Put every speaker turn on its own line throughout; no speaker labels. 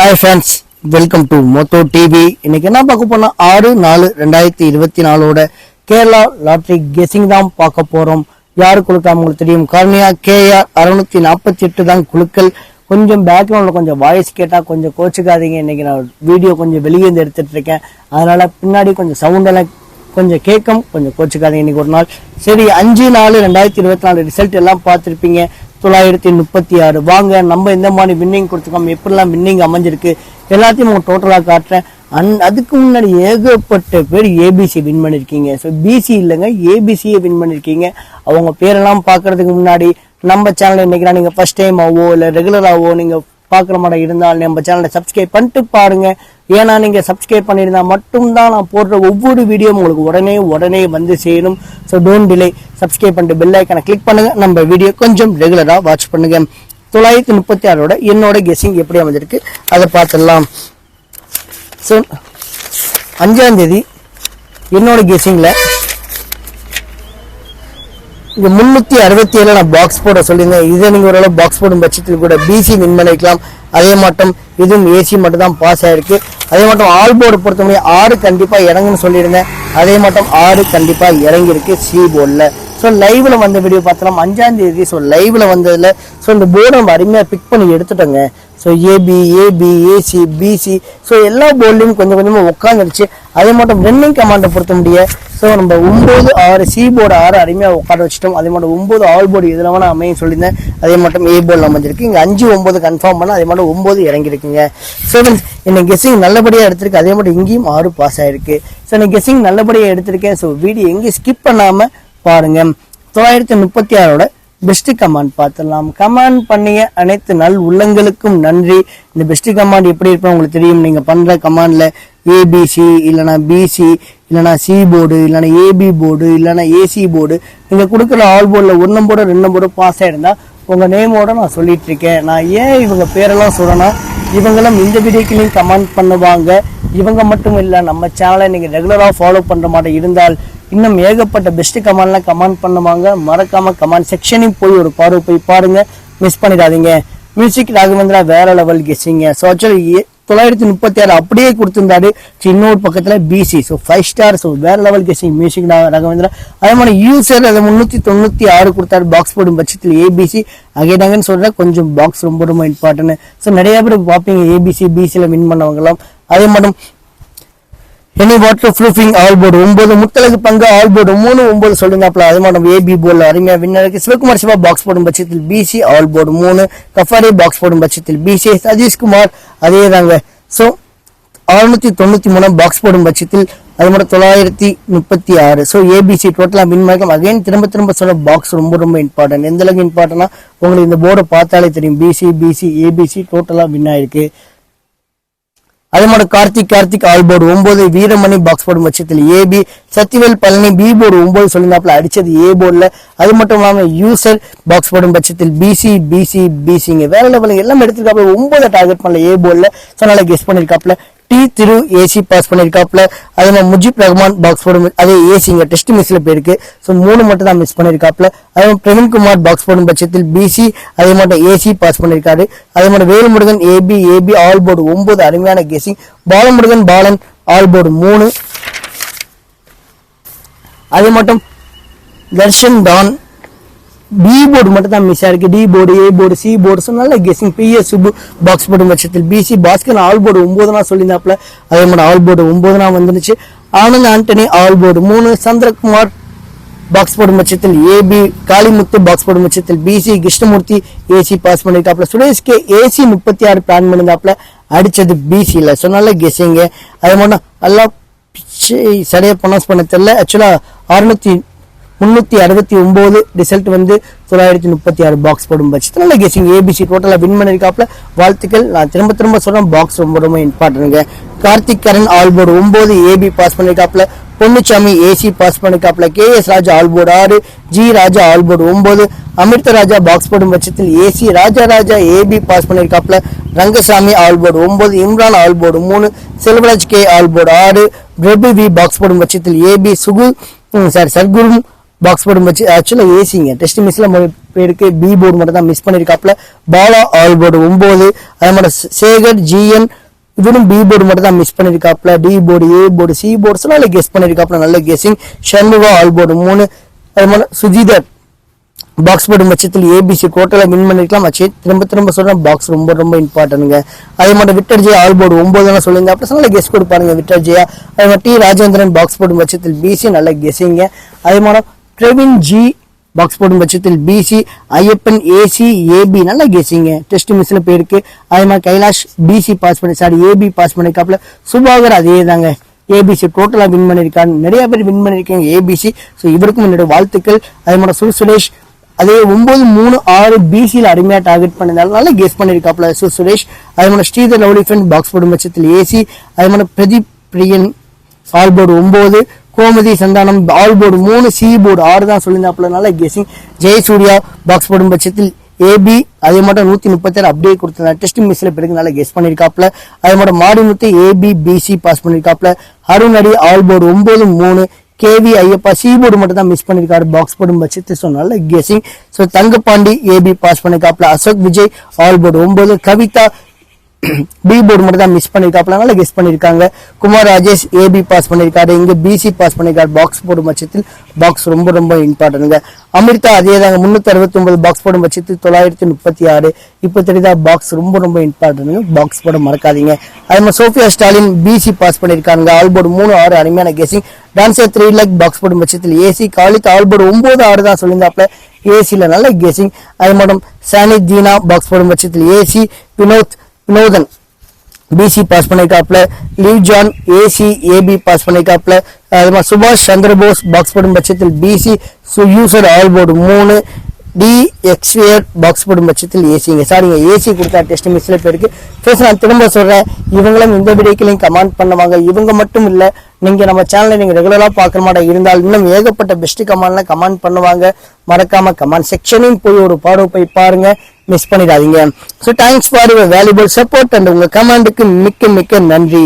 Hi friends, welcome to Moto TV. இன்னைக்கு என்ன பார்க்க போனா 6/4/2024 கேரளா லாட்டரி கெஸிங் தான் பார்க்க போறோம். யாரு குழுக்கா உங்களுக்கு தெரியும், கார்னியா KR 648 தான் குழுக்கள். கொஞ்சம் பேக்ரவுண்ட்ல கொஞ்சம் வாய்ஸ் கேட்டா கொஞ்சம் கோச்சுக்காதீங்க. இன்னைக்கு நான் வீடியோ கொஞ்சம் வெளியே இருந்து எடுத்துட்டு இருக்கேன், அதனால பின்னாடி கொஞ்சம் சவுண்ட் எல்லாம் கொஞ்சம் கேட்கும், கொஞ்சம் கோச்சுக்காதீங்க. இன்னைக்கு ஒரு நாள் சரி. 5/4/2024 ரிசல்ட் எல்லாம் பார்த்துருப்பீங்க. 936. வாங்க நம்ம எந்த மாதிரி வின்னிங் கொடுத்துருக்கோம், எப்படிலாம் வின்னிங் அமைஞ்சிருக்கு எல்லாத்தையும் உங்க டோட்டலா காட்டுறேன். அதுக்கு முன்னாடி ஏகப்பட்ட பேர் ஏபிசி வின் பண்ணிருக்கீங்க. ஸோ பிசி இல்லைங்க, ஏபிசியை வின் பண்ணிருக்கீங்க. அவங்க பேரெல்லாம் பாக்குறதுக்கு முன்னாடி நம்ம சேனல் இன்னைக்கு நீங்க ஃபர்ஸ்ட் டைம் ஆவோ இல்ல ரெகுலராவோ நீங்க பாக்குற மாதிரி இருந்தால் நம்ம சேனலை சப்ஸ்கிரைப் பண்ணிட்டு பாருங்க. ஏன்னா நீங்க சப்ஸ்கிரைப் பண்ணியிருந்தா மட்டும்தான் நான் போடுற ஒவ்வொரு வீடியோ உங்களுக்கு உடனே வந்து சேரும். ஸோ டோன்ட் டிலே, சப்ஸ்கிரைப் பண்ணிட்டு பெல் ஐக்கானை கிளிக் பண்ணுங்க. நம்ம வீடியோ கொஞ்சம் ரெகுலரா வாட்ச் பண்ணுங்க. 936 என்னோட கெஸிங் எப்படி அமைஞ்சிருக்கு அதை பார்த்துடலாம். ஸோ 5ஆம் தேதி என்னோட கெஸிங்ல இங்க 367 நான் பாக்ஸ் போட சொல்லியிருந்தேன். இதை நீங்க ஓரளவு பாக்ஸ் போடும் பட்சத்தில் கூட பிசி வின் பண்ணிக்கலாம். அதே மட்டும் இதுவும் ஏசி மட்டும் தான் பாஸ் ஆயிருக்கு. அதே மட்டும் ஆல் போர்டு பொறுத்த முடியும் 6 கண்டிப்பா இறங்குன்னு சொல்லியிருந்தேன். அதே மட்டும் 6 கண்டிப்பா இறங்கி இருக்கு சி போர்டில். ஸோ லைவ்ல வந்த வீடியோ பார்த்தலாம் 5ஆம் தேதி. ஸோ லைவ்ல வந்ததுல ஸோ இந்த போர்டை நம்ம அருமையா பிக் பண்ணி எடுத்துட்டோங்க. So AB AC BC so எல்லா போர்ட்லையும் கொஞ்சம் கொஞ்சமா உட்காந்துருச்சு. அதே மட்டும் ரன்னிங் கமாண்டை பொறுத்த முடிய ஸோ நம்ம 9 6 சி போர்டு 6 அருமையா உட்கார வச்சுட்டோம். அதே மட்டும் 9 ஆல் போர்டு இதில் வேணா அமையும் சொல்லியிருந்தேன். அதே மட்டும் ஏ போர்டில் அமைஞ்சிருக்கு. இங்கே 5 9 கன்ஃபார்ம் பண்ண, அதே மட்டும் 9 இறங்கிருக்குங்க. ஸோ என்ன கெஸிங் நல்லபடியா எடுத்திருக்கு. அதே மட்டும் இங்கேயும் 6 பாஸ் ஆயிருக்கு. ஸோ நான் கெஸிங் நல்லபடியா எடுத்திருக்கேன். ஸோ வீடியோ எங்கேயும் ஸ்கிப் பண்ணாம பாருங்க. 936 பெஸ்ட் கமாண்ட் பார்த்துடலாம். கமாண்ட் பண்ணிய அனைத்து நல் உள்ளங்களுக்கும் நன்றி. இந்த பெஸ்ட் கமாண்ட் எப்படி இருப்போம் உங்களுக்கு தெரியும். நீங்க பண்ற கமாண்ட்ல ஏபிசி இல்லைனா பிசி இல்லைனா சி போர்டு இல்லைனா ஏபி போர்டு இல்லைனா ஏசி போர்டு நீங்க கொடுக்குற ஆல் போர்டுல 1 போர்டு 2 போர்டு பாஸ் ஆயிருந்தா உங்க நேமோட நான் சொல்லிட்டு இருக்கேன். நான் ஏன் இவங்க பேரெல்லாம் சொல்றேன்னா இவங்களும் இந்த வீடியோக்குலையும் கமெண்ட் பண்ணுவாங்க. இவங்க மட்டும் இல்ல, நம்ம சேனலை நீங்க ரெகுலரா ஃபாலோ பண்ற மாதிரி இருந்தால் இன்னும் ஏகப்பட்ட பெஸ்ட் கமெண்ட்லாம் கமெண்ட் பண்ணுவாங்க. மறக்காம கமெண்ட் செக்ஷனையும் போய் ஒரு பார்வை போய் பாருங்க, மிஸ் பண்ணிடாதீங்க. மியூசிக் ராகவேந்திரா வேற லெவல் கெஸிங்க. ஸோ ஆக்சுவலி 936 அப்படியே கொடுத்திருந்தாரு. இன்னொரு பக்கத்துல பிசி ஸோ 5 ஸ்டார். ஸோ வேற லெவல் கெஸிங் மியூசிக் ராகவேந்திரா. அதே மாதிரி யூசர் அதை 396 கொடுத்தாரு பாக்ஸ் போடும் பட்சத்தில். ஏபிசி அகைடாங்கன்னு சொல்ற கொஞ்சம் பாக்ஸ் ரொம்ப இம்பார்ட்டன்ட். ஸோ நிறைய பேர் பார்ப்பீங்க ஏபிசி பிசில வின் பண்ணவங்கலாம். அதே மட்டும் any water proofing all board 9 Muthazhagu பங்கு ஆல் போர்டு 3 9 சொல்லிருந்தாப்ல. அதே மாதிரி ஏபி போர்டில் அருமையா வின்னர் இருக்கு. சிவகுமார் சிவா பாக்ஸ் போடும் பட்சத்தில் பிசி ஆல் போர்டு 3. கஃபாரி பாக்ஸ் போடும் பட்சத்தில் பிசி. சதீஷ்குமார் அதே தாங்க. ஸோ 693 பாக்ஸ் போடும் பட்சத்தில். அதே மாதிரி 936. ஸோ ஏபிசி டோட்டலா வின் பண்ணிக்கலாம். அகைன் திரும்ப சொல்ல பாக்ஸ் ரொம்ப இம்பார்ட்டன்ட். எந்த அளவுக்கு இம்பார்ட்டன்ட்னா உங்களுக்கு இந்த போர்டை பார்த்தாலே தெரியும். பிசி ஏபிசி டோட்டலா வின் ஆயிருக்கு. அதே மாதிரி Karthik all board 9. Veeramani box போடும் பட்சத்தில் A B. Sathivel Palani B board 9 சொல்லியிருந்தாப்புல, அடிச்சது ஏ போர்டுல. அது மட்டும் இல்லாம யூசர் பாக்ஸ் போடும் பட்சத்தில் பிசிங்க வேற லெவலுங்க எல்லாம் எடுத்திருக்காப்புல. 9 டார்கெட் பண்ணல ஏ போர்டுல. ஸோ நல்லா கெஸ் பண்ணிருக்காப்புல. டி திரு ஏசி பாஸ் பண்ணிருக்காப்புல. அதே மாதிரி முஜிப் ரஹ்மான் பாக்ஸ் போடும் அதே ஏசிங்க டெஸ்ட் மிஸ்ல போயிருக்கு. ஸோ 3 மட்டும் தான் மிஸ் பண்ணிருக்காப்புல. அதே மாதிரி பிரவீன்குமார் பாக்ஸ் போடும் பட்சத்தில் பிசி. அதே மாதிரி ஏசி பாஸ் பண்ணிருக்காரு. அதே மாதிரி வேலுமுருகன் ஏபி ஆல் போர்டு 9 அருமையான கெஸிங். Balan all board 3. அதே மட்டும் தர்ஷன் டான் பி போர்டு மட்டும் தான் மிஸ் ஆயிருக்கு. D board A board C board நல்ல கெஸிங். பிஎஸ் சுப்பு பாக்ஸ் போடும் பட்சத்தில் பிசி. பாஸ்கர் ஆல் போர்டு 9 சொல்லியிருந்தாப்புல. அதே மாதிரி ஆல் போர்டு 9 வந்துருச்சு. Anand Antony all board 3. Chandrakumar box போடும் பட்சத்தில் ஏபி. காளிமுத்து பாக்ஸ் போடும் பட்சத்தில் பிசி. கிருஷ்ணமூர்த்தி ஏசி பாஸ் பண்ணிருக்காப்ல. சுரேஷ் கே ஏசி 36 பிளான் பண்ணிருந்தாப்புல, அடிச்சது பிசி இல்ல. ஸோ நல்ல கெஸிங்க. அதே மாதிரி எல்லாம் சரியா ப்ரொனவுன்ஸ் பண்ண தெரியல. ஆக்சுவலா 369 ரிசல்ட் வந்து 936 பாக்ஸ் போடும் பட்சத்தில் நல்ல கெஸிங். ஏபிசி டோட்டலா வின் பண்ணிருக்காப்ல, வாழ்த்துக்கள். நான் திரும்ப சொல்றேன் பாக்ஸ் ரொம்ப இம்பார்ட்டன்ட்ங்க. Karthik Karan all board 9 AB pass பண்ணிருக்காப்ல. பொன்னுச்சாமி ஏசி பாஸ் பண்ணிருக்காப்ல. KS Raja all board 6. G Raja all board 9. Amirtha Raja box போடும் பட்சத்தில் ஏசி. ராஜா ஏபி பாஸ் பண்ணிருக்காப்ல. Rangasamy all board 9. Imran all board 3. Selvaraj K all board 6. Prabhu V box போடும் பட்சத்தில் ஏபி. சர்க்குரு பாக்ஸ் போடும் பட்சம் ஆக்சுவலா ஏசிங்க டெஸ்ட் மிஸ்ல பேருக்கு பி போர்டு மட்டும் தான் மிஸ் பண்ணிருக்காப்ல. Bala all board 9. அதே மாதிரி சேகர் ஜிஎன் இவரும் பி போர்டு மட்டும் தான் மிஸ் பண்ணிருக்காப்ல. D board A board C boards நல்ல கெஸ் பண்ணிருக்காப்ல, நல்ல கெஸிங். Shanmuga all board 3. அதே மாதிரி சுஜிதர் பாக்ஸ் போர்டு பட்சத்தில் ஏபிசி டோட்டலா வின் பண்ணிருக்கலாம். திரும்ப சொல்றேன், பாக்ஸ் ரொம்ப ரொம்ப இம்பார்ட்டன்ங்க. அதே மாதிரி விக்டர் ஜெயா ஆல் போர்டு 9 சொல்லுங்க, அப்படி நல்ல கெஸ் கொடுப்பாருங்க விக்டர் ஜெயா. அதே மாதிரி டி ராஜேந்திரன் பாக்ஸ் போர்டு பட்சத்தில் பிசி நல்ல கெஸிங்க. அதே மாதிரி பிரவீன் ஜி பாக்ஸ் போர்டு பட்சத்தில் பிசி. ஐயப்பன் ஏசி ஏபி நல்ல கெஸிங்க, டெஸ்ட் மிஸ்ல போயிருக்கு. அதே மாதிரி கைலாஷ் பிசி பாஸ் பண்ணி ஏபி பாஸ் பண்ணிருக்காப்ல. சுபாகர் அதே தாங்க ஏபிசி டோட்டலா வின் பண்ணிருக்காங்க, நிறைய பேர் வின் பண்ணிருக்காங்க ஏபிசி. ஸோ இவருக்கும் என்னோட வாழ்த்துக்கள். அதே மாதிரி சுரேஷ் அதே 9-3-6 பிசியில் அருமையா டார்கெட் பண்ணதால நல்லா கெஸ் பண்ணிருக்காப்ல சுரேஷ். அதே மாதிரி Sridhar lovely friend box board பட்சத்தில் ஏசி. அதே மாதிரி Pradeep Priyan all board 9. Gomathi Santhanam all board 3 C board 6 தான் சொல்லியிருந்தாப்புல, நல்ல கெஸிங். ஜெயசூர்யா பாக்ஸ் போர்டு பட்சத்தில் ஏபி. அதே மாதிரி 137 அப்படியே கொடுத்தா டெஸ்ட் மிஸ்ல பிறகு நல்லா கெஸ் பண்ணிருக்காப்ல. அதே மாதிரி மாடிமுத்து ஏபி பிசி பாஸ் பண்ணிருக்காப்ல. அருண் அடி all board 9-3. KV Ayyappa C board மட்டும் தான் மிஸ் பண்ணிருக்காரு பாக்ஸ் போர்டு பட்சத்தில், சொன்னால guessing. So Thangapandi AB pass பண்ணிருக்காப்ல. Ashok Vijay all board 9. Kavitha B board மட்டும் தான் மிஸ் பண்ணிருக்காப்ல, நல்லா கெஸ் பண்ணிருக்காங்க. குமார் ராஜேஷ் ஏபி பாஸ் பண்ணிருக்காரு, இங்க பிசி பாஸ் பண்ணிருக்காரு பாக்ஸ் போர்டு பட்சத்தில். பாக்ஸ் ரொம்ப ரொம்ப இம்பார்ட்டன்ங்க. அமிர்தா அதே தாங்க 369 பாக்ஸ் போர்டு பட்சத்தில் 936. இப்போ தெரியுதா, பாக்ஸ் ரொம்ப ரொம்ப இம்பார்ட்டன்ங்க, பாக்ஸ் போர்டு மறக்காதீங்க. அதே மாதிரி சோஃபியா ஸ்டாலின் பிசி பாஸ் பண்ணிருக்காங்க ஆல் போர்டு 3-6 அருமையான guessing. Dancer 3 lake box board பட்சத்தில் ஏசி. காலித் ஆல் போர்டு 9-6 தான் சொல்லியிருந்தாப்ல, ஏசில நல்ல கெஸிங். அதே மாதிரி சானித் தீனா பாக்ஸ் போர்டு பட்சத்தில் ஏசி. வினோதன் பிசி பாஸ் பண்ணிருக்காப்ல. லீவ் ஜான் ஏசி ஏபி பாஸ் பண்ணிருக்காப்ல. அது மாதிரி சுபாஷ் சந்திரபோஸ் பாக்ஸ் போர்டு பட்சத்தில் BC. User all board 3. D Xavier box board பட்சத்தில் ஏசிங்க. சாரிங்க, ஏசி கொடுத்தா டெஸ்ட் மிஸ்ல போயிருக்கு. நான் திரும்ப சொல்றேன், இவங்களும் இந்த வீடியோக்களையும் கமெண்ட் பண்ணுவாங்க. இவங்க மட்டும் இல்ல, நீங்க நம்ம சேனலை நீங்க ரெகுலரா பாக்குற மாட்டா இருந்தால் இன்னும் ஏகப்பட்ட பெஸ்ட் கமெண்ட்லாம் கமெண்ட் பண்ணுவாங்க. மறக்காம கமெண்ட் செக்ஷனையும் போய் ஒரு பார்வை போய் பாருங்க, மிஸ் பண்ணிடாதீங்க. So thanks for your valuable support and உங்க கமெண்ட்டுக்கு மிக்க மிக்க நன்றி.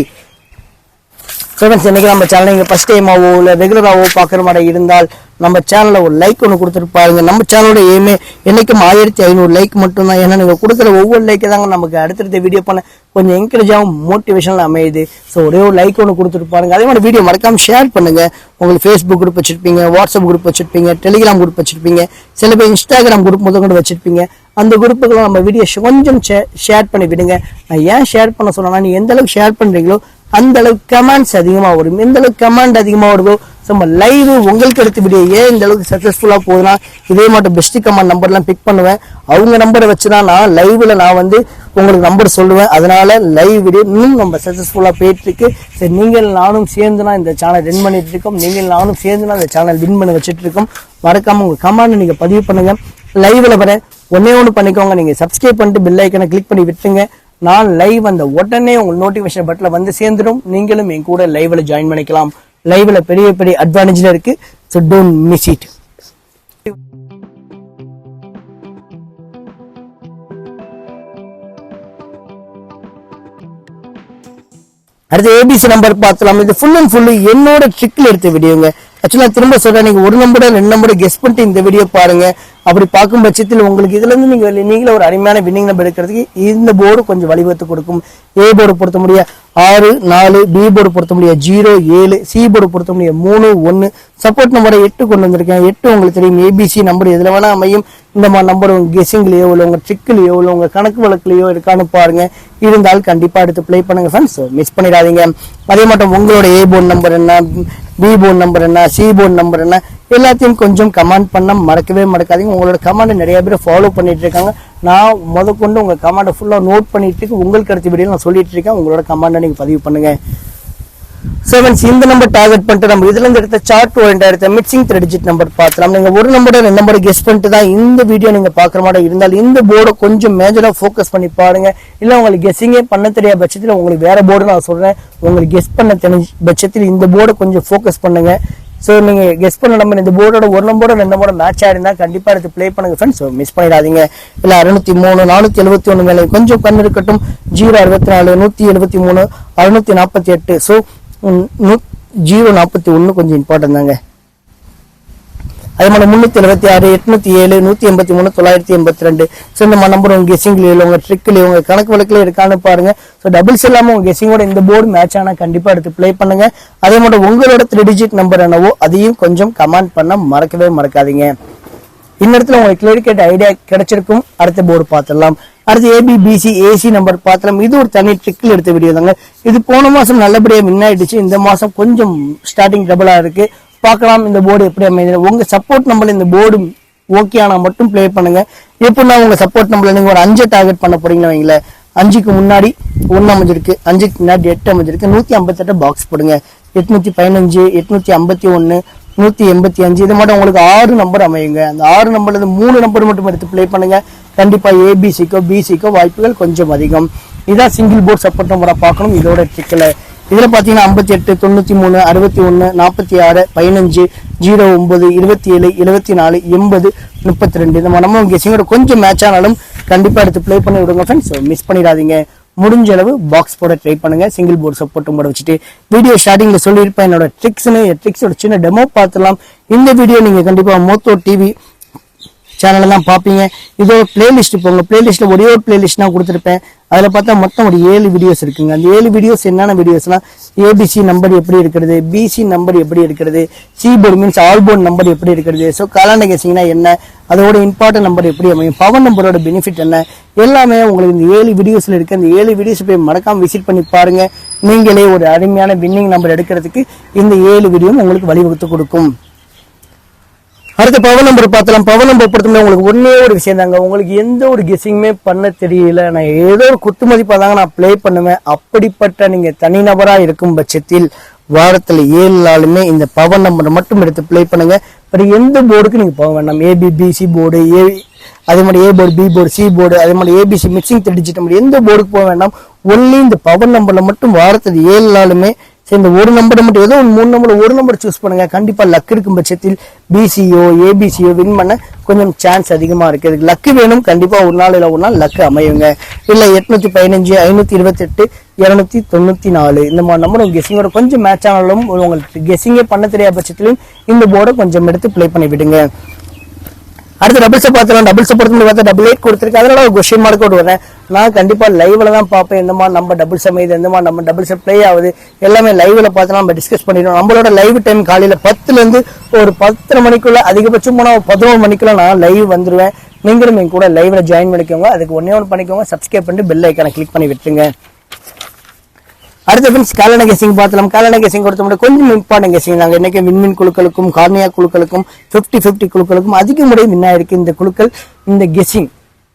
ஃப்ரெண்ட்ஸ், இன்னைக்கு நம்ம சேனல் நீங்க ஃபர்ஸ்ட் டைமாவோ இல்லை ரெகுலராகவோ பார்க்குற மாதிரி இருந்தால் நம்ம சேனல்ல ஒரு லைக் ஒன்று கொடுத்துட்டு பாருங்க. நம்ம சேனலோட எய்மே என்னைக்கும் 1500 லைக் மட்டும் தான். ஏன்னா நீங்க கொடுக்குற ஒவ்வொரு லைக்கு தாங்க நமக்கு அடுத்தடுத்த வீடியோ பண்ண கொஞ்சம் என்கரேஜாகவும் மோட்டிவேஷனல் அமையுது. ஸோ ஒரே ஒரு லைக் ஒன்று கொடுத்துட்டு பாருங்க. அதே மாதிரி வீடியோ மறக்காம ஷேர் பண்ணுங்க. உங்களுக்கு ஃபேஸ்புக் குரூப் வச்சிருப்பீங்க, வாட்ஸ்அப் குரூப் வச்சிருப்பீங்க, டெலிகிராம் குரூப் வச்சிருப்பீங்க, சில பேர் இன்ஸ்டாகிராம் குரூப் முதல் வச்சிருப்பீங்க. அந்த குரூப்புக்கெல்லாம் நம்ம வீடியோ கொஞ்சம் ஷேர் பண்ணி விடுங்க. நான் ஏன் ஷேர் பண்ண சொன்னா, நீ எந்த அளவுக்கு ஷேர் பண்றீங்களோ அந்த அளவுக்கு கமெண்ட்ஸ் அதிகமா வரும். எந்த அளவுக்கு கமெண்ட் அதிகமா வருதோ நம்ம லைவ் உங்களுக்கு எடுத்து வீடியோ ஏன் இந்த அளவுக்கு சக்சஸ்ஃபுல்லா போகுதுன்னா, இதே மட்டும் பெஸ்ட் கமெண்ட் நம்பர்லாம் பிக் பண்ணுவேன். அவங்க நம்பரை வச்சுதான் நான் லைவ்ல நான் வந்து உங்களுக்கு நம்பர் சொல்லுவேன். அதனால லைவ் வீடியோ இன்னும் நம்ம சக்சஸ்ஃபுல்லா போயிட்டு இருக்கு. சரி, நீங்கள் நானும் சேர்ந்துனா இந்த சேனல் ரன் பண்ணிட்டு இருக்கோம். நீங்கள் நானும் சேர்ந்துனா இந்த சேனல் வின் பண்ணி வச்சுட்டு இருக்கோம். மறக்காம உங்க கமெண்ட் நீங்க பதிவு பண்ணுங்க. லைவ்ல வரேன், ஒண்ணு பண்ணிக்கோங்க. நீங்க சப்ஸ்கிரைப் பண்ணிட்டு பெல் ஐக்கனை கிளிக் பண்ணி விட்டுங்க. நான் லைவ் வந்த உடனே உங்க நோட்டிபிகேஷன் பட்டன்ல வந்து சேர்ந்துடும். நீங்களும் என் கூட லைவ்ல ஜாயின் பண்ணிக்கலாம். லைவ்ல பெரிய பெரிய அட்வான்டேஜ்ல இருக்கு. So don't miss it. அடுத்து ஏபிசி நம்பர் பார்க்கலாம். இது ஃபுல் அண்ட் ஃபுல்லு என்னோட ட்ரிக்ல எடுத்த வீடியோங்க. ஆக்சுவலா திரும்ப சொல்றேன், நீங்க ஒரு நம்பரை 2 நம்பரை கெஸ் பண்ணிட்டு இந்த வீடியோ பாருங்க. அப்படி பார்க்கும் பட்சத்தில் உங்களுக்கு இதுல இருந்து நீங்களே ஒரு அருமையான வின்னிங் நம்பர் எடுக்கிறதுக்கு இந்த போர்டு கொஞ்சம் வழிவகுத்து கொடுக்கும். ஏ போர்டு பொறுத்த முடிய 6, 4, பி போர்டு பொறுத்த முடிய 0, 7, சி போர்டு பொறுத்த முடிய 3, 1. சப்போர்ட் நம்பரை 8 கொண்டு வந்திருக்கேன். 8 உங்களுக்கு தெரியும், ஏபிசி நம்பர் எதுல வேணா அமையும். இந்த மாதிரி நம்பர் உங்க கெஸிங்லயோ இல்லை உங்க ட்ரிக்லயோ இல்லை உங்க கணக்கு வழக்குலயோ இருக்கான்னு பாருங்க. இருந்தால் கண்டிப்பா எடுத்து பிளே பண்ணுங்க ஃப்ரெண்ட்ஸ், மிஸ் பண்ணிடாதீங்க. அதே மட்டும் உங்களோட ஏ போர்டு நம்பர் என்ன, பி போர்டு நம்பர் என்ன, சி போர்டு நம்பர் என்ன, எல்லாத்தையும் கொஞ்சம் கமெண்ட் பண்ண மறக்கவே மறக்காதீங்க. உங்களோட கமெண்ட் நிறைய பேர் ஃபாலோ பண்ணிட்டு இருக்காங்க. நான் முதற்கொண்டு உங்க கமெண்ட் ஃபுல்லா நோட் பண்ணிட்டு இருக்கு. உங்களுக்கு அடுத்த வீடியோ நான் சொல்லிட்டு இருக்கேன். உங்களோட கமெண்ட் நீங்க பதிவு பண்ணுங்க. இந்த நம்பர் டார்கெட் பண்ணிட்டு நம்ம இதுல இருந்து எடுத்த சார்ட் ஓரியன்டா எடுத்த மிக்சிங் 3 டிஜிட் நம்பர் பார்க்கலாம். நீங்க ஒரு நம்பர் 2 நம்பர் கெஸ் பண்ணிட்டு தான் இந்த வீடியோ நீங்க பாக்குற மாதிரி இருந்தால் இந்த போர்டை கொஞ்சம் மேஜரா ஃபோக்கஸ் பண்ணி பாருங்க. இல்ல உங்களுக்கு கெஸ்ஸிங்கே பண்ண தெரியாத பட்சத்தில் உங்களுக்கு வேற போர்டு நான் சொல்றேன். உங்களுக்கு கெஸ் பண்ண தெரிஞ்ச பட்சத்தில் இந்த போர்டை கொஞ்சம் ஃபோக்கஸ் பண்ணுங்க. ஸோ நீங்க கெஸ் பண்ண நம்பர் இந்த போர்டோட ஒரு நம்பரோட 2 நம்பரோட மேட்ச் ஆயிருந்தா கண்டிப்பா எடுத்து பிளே பண்ணுங்க ஃப்ரெண்ட்ஸ், மிஸ் பண்ணிடாதீங்க. இல்ல 603, 471 மேலே கொஞ்சம் கண் இருக்கட்டும். 064, 173, 648. ஸோ 041 கொஞ்சம் இம்பார்ட்டன்ட் தாங்க. அதே மாதிரி 376 807 183 982. ஸோ இந்த நம்பர் உங்க கெஸிங்லயோ உங்க ட்ரிக்லயோ உங்க கணக்கு வழக்குல இருக்கான்னு பாருங்க. ஸோ டபுள்ஸ் இல்லாம உங்க கெஸிங்கோட இந்த போர்டு மேட்ச் ஆனா கண்டிப்பா எடுத்து ப்ளே பண்ணுங்க. அதே மாதிரி உங்களோட 3 டிஜிட் நம்பர் என்னவோ அதையும் கொஞ்சம் கமெண்ட் பண்ண மறக்கவே மறக்காதீங்க. இடத்துல உங்களுக்கு கிளியர் ஐடியா கிடைச்சிருக்கும். அடுத்த போர்டு பார்த்துடலாம். அடுத்து ABBC AC நம்பர் பார்த்தலாம். இது ஒரு தனி ட்ரிக்ல எடுத்த வீடியோ தாங்க. இது போன மாசம் நல்லபடியா வின் ஆயிடுச்சு. இந்த மாசம் கொஞ்சம் ஸ்டார்டிங் டபுளா இருக்கு. பார்க்கலாம் இந்த போர்டு எப்படி அமைது. உங்க சப்போர்ட் நம்பர்ல இந்த போர்டு ஓகே ஆனா மட்டும் ப்ளே பண்ணுங்க. எப்படின்னா உங்க சப்போர்ட் நம்பர்ல நீங்க ஒரு 5 டார்கெட் பண்ண போறீங்கன்னு வைங்களேன். 5க்கு முன்னாடி 1 அமைஞ்சிருக்கு, 5க்கு முன்னாடி 8 அமைஞ்சிருக்கு, 158 பாக்ஸ் போடுங்க. 815 851 185 இது மட்டும் உங்களுக்கு 6 நம்பர் அமையுங்க. அந்த 6 நம்பர்ல இருந்து 3 நம்பர் மட்டும் எடுத்து ப்ளே பண்ணுங்க. கண்டிப்பா ABCக்கோ BCக்கோ வாய்ப்புகள் கொஞ்சம் அதிகம். இதான் சிங்கிள் போர்ட் சப்போர்ட் நம்பரா பார்க்கணும். இதோட ட்ரிக்ல இதுல பாத்தீங்கன்னா 58 93 61 46 15 09 27 74 80 32 இந்த நம்ம கெஸிங்கோட கொஞ்சம் மேட்ச் ஆனாலும் கண்டிப்பா எடுத்து ப்ளே பண்ணி விடுங்க ஃப்ரெண்ட்ஸ். மிஸ் பண்ணிடாதீங்க. முடிஞ்ச அளவு பாக்ஸ் போட ட்ரை பண்ணுங்க. சிங்கிள் போர்டு சப்போர்ட் போட வச்சுட்டு வீடியோ ஸ்டார்டிங்ல சொல்லியிருப்பேன் என்னோட ட்ரிக்ஸோட சின்ன டெமோ பார்த்துலாம். இந்த வீடியோ நீங்க கண்டிப்பா மோத்தோ டிவி சேனல் தான் பார்ப்பீங்க. இதோ பிளேலிஸ்ட் போங்க. பிளேலிஸ்ட்ல ஒரே ஒரு பிளேலிஸ்ட் நான் கொடுத்துருப்பேன். அதுல பார்த்தா மொத்தம் ஒரு 7 வீடியோஸ் இருக்குங்க. அந்த 7 வீடியோஸ் என்னென்ன வீடியோஸ்னா ABC நம்பர் எப்படி இருக்கிறது, BC நம்பர் எப்படி இருக்கிறது, C board means all board number எப்படி இருக்கிறது, ஸோ காலாண்ட கெஸிங்னா என்ன, அதோட இம்பார்ட்டன்ட் நம்பர் எப்படி அமையும், பவர் நம்பரோட பெனிஃபிட் என்ன, எல்லாமே உங்களுக்கு இந்த 7 வீடியோஸ்ல இருக்கு. அந்த 7 வீடியோஸ் போய் மறக்காம விசிட் பண்ணி பாருங்க. நீங்களே ஒரு அருமையான வின்னிங் நம்பர் எடுக்கிறதுக்கு இந்த 7 வீடியோ உங்களுக்கு வழிவகுத்து கொடுக்கும். அடுத்த பவர் நம்பர் பார்த்தலாம். பவர் நம்பர் பொறுத்தவரை உங்களுக்கு ஒன்னே ஒரு விஷயம் தாங்க. உங்களுக்கு எந்த ஒரு கெஸிங்குமே பண்ண தெரியல, நான் ஏதோ ஒரு குத்து மதிப்பா தாங்க நான் ப்ளே பண்ணுவேன். அப்படிப்பட்ட நீங்க தனிநபரா இருக்கும் பட்சத்தில் வாரத்துல 7 நாளுமே இந்த பவர் நம்பரை மட்டும் எடுத்து ப்ளே பண்ணுங்க. பட் எந்த போர்டுக்கு நீங்க போக வேண்டாம். ABBC போர்டு, அதே மாதிரி A board, B board, C board, அதே மாதிரி ABC மிக்சிங் 3 டிஜிட் நம்பர் எந்த போர்டுக்கு போக வேண்டாம். ஒன்லி இந்த பவர் நம்பர்ல மட்டும் வாரத்துல 7 நாளுமே இந்த ஒரு நம்பரை மட்டும் ஏதோ 3 நம்பர் ஒரு நம்பர் சூஸ் பண்ணுங்க. கண்டிப்பா லக் இருக்கும் பட்சத்தில் BCயோ ABCயோ வின் பண்ண கொஞ்சம் சான்ஸ் அதிகமா இருக்கு. இதுக்கு லக்கு வேணும். கண்டிப்பா ஒரு நாள் இல்ல ஒரு நாள் லக்கு அமையுங்க. இல்ல 815 528 294 இந்த மாதிரி நம்பர் உங்க கெஸிங்கோட கொஞ்சம் மேட்ச் ஆனாலும் உங்களுக்கு கெஸிங்கே பண்ண தெரியாத பட்சத்திலும் இந்த போர்டை கொஞ்சம் எடுத்து ப்ளே பண்ணி விடுங்க. அடுத்து டபுள்ஸ் பார்த்தலாம். டபுள்ஸ் பொறுத்து பார்த்தா 88 கொடுத்துருக்கு. அதனால ஒரு கொஸ்டின் மார்க் வரேன். நான் கண்டிப்பா லைவ்ல தான் பார்ப்பேன். எந்த மாதிரி நம்ம டபுள்ஸ் அமையுது, எந்த மாதிரி நம்ம டபுள்ஸ் ப்ளே ஆகுது, எல்லாமே லைவ்ல பார்த்து நம்ம டிஸ்கஸ் பண்ணிடுவோம். நம்மளோட லைவ் டைம் காலையில 10ல இருந்து ஒரு 10:30 மணிக்குள்ள, அதிகபட்சம் போனா 11 மணிக்குள்ள நான் லைவ் வந்துருவேன். நீங்களும் என் கூட லைவ்ல ஜாயின் பண்ணிக்கோங்க. அதுக்கு ஒன்னே ஒன்று பண்ணிக்கோங்க, சப்ஸ்கிரைப் பண்ணிட்டு பெல் ஐக்கானை கிளிக் பண்ணி விட்டுருங்க. அடுத்த ஃப்ரெண்ட்ஸ் காலாண்ட கெஸிங் பார்த்தலாம். காலாண்ட கெஸிங் கொடுத்த கொஞ்சம் இம்பார்ட்டன்ட் கெஸிங். நாங்கள் இன்னைக்கு விண்மின் குழுக்களுக்கும் கார்னியா குழுக்களுக்கும் 50-50 குழுக்களுக்கும் அதிக முறை வின் ஆயிருக்கு இந்த குழுக்கள் இந்த கெஸிங்.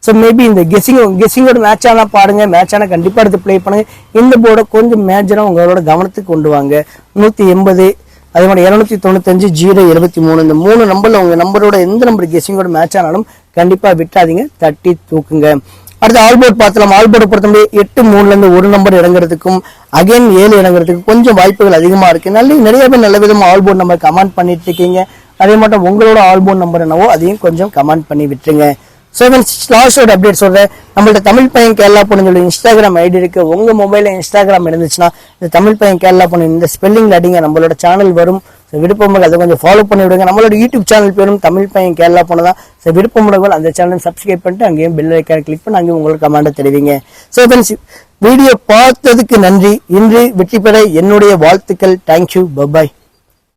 ஸோ மேபி இந்த கெஸிங்கோட மேட்ச் ஆனா பாருங்க. மேட்ச் ஆனா கண்டிப்பா எடுத்து ப்ளே பண்ணுங்க. இந்த போர்டை கொஞ்சம் மேஜரா உங்களோட கவனத்துக்கு கொண்டு வாங்க. 180 அதே மாதிரி 295 073 இந்த 3 நம்பர்ல உங்க நம்பரோட எந்த நம்பர் கெஸிங்கோட மேட்ச் ஆனாலும் கண்டிப்பா விட்டாதீங்க, தட்டி தூக்குங்க. அடுத்து ஆல்போர்ட் பார்த்தலாம். ஆல்போர்ட் பொறுத்தவரை 8 3ல இருந்து ஒரு நம்பர் இறங்குறதுக்கும் அகைன் 7 இறங்குறதுக்கு கொஞ்சம் வாய்ப்புகள் அதிகமா இருக்கு. நிறைய பேர் நல்ல விதமா ஆல்போர்ட் நம்பர் கமெண்ட் பண்ணிட்டு இருக்கீங்க. அதே மட்டும் உங்களோட ஆல்போர்ட் நம்பர் என்னவோ அதையும் கொஞ்சம் கமெண்ட் பண்ணி விட்டுருங்க. ஸோ லாஸ்டோட அப்டேட் சொல்றேன். நம்மள்ட்ட தமிழ் பையன் கேரளா பொண்ணு சொல்லி இன்ஸ்டாகிராம் ஐடி இருக்கு. உங்க மொபைல்ல இன்ஸ்டாகிராம் இருந்துச்சுன்னா இந்த தமிழ் பையன் கேரளா பொண்ணு இந்த ஸ்பெல்லிங் அடிங்க, நம்மளோட சேனல் வரும். விருப்பமாக அதை கொஞ்சம் ஃபாலோ பண்ணி விடுங்க. நம்மளோட யூடியூப் சேனல் பேரும் தமிழ் பையன் கேரளா பொண்ணு தான். ஸோ விருப்பமுள்ளவர்கள் அந்த சேனல் சப்ஸ்கிரைப் பண்ணிட்டு அங்கேயும் பெல் ஐக்கானை கிளிக் பண்ணி அங்கேயும் உங்களுக்கு கமெண்ட் தெரிவிங்க. ஸோ ஃப்ரெண்ட்ஸ் வீடியோ பார்த்ததுக்கு நன்றி. இன்று வெற்றி பெற என்னுடைய வாழ்த்துக்கள். தேங்க்யூ. பை.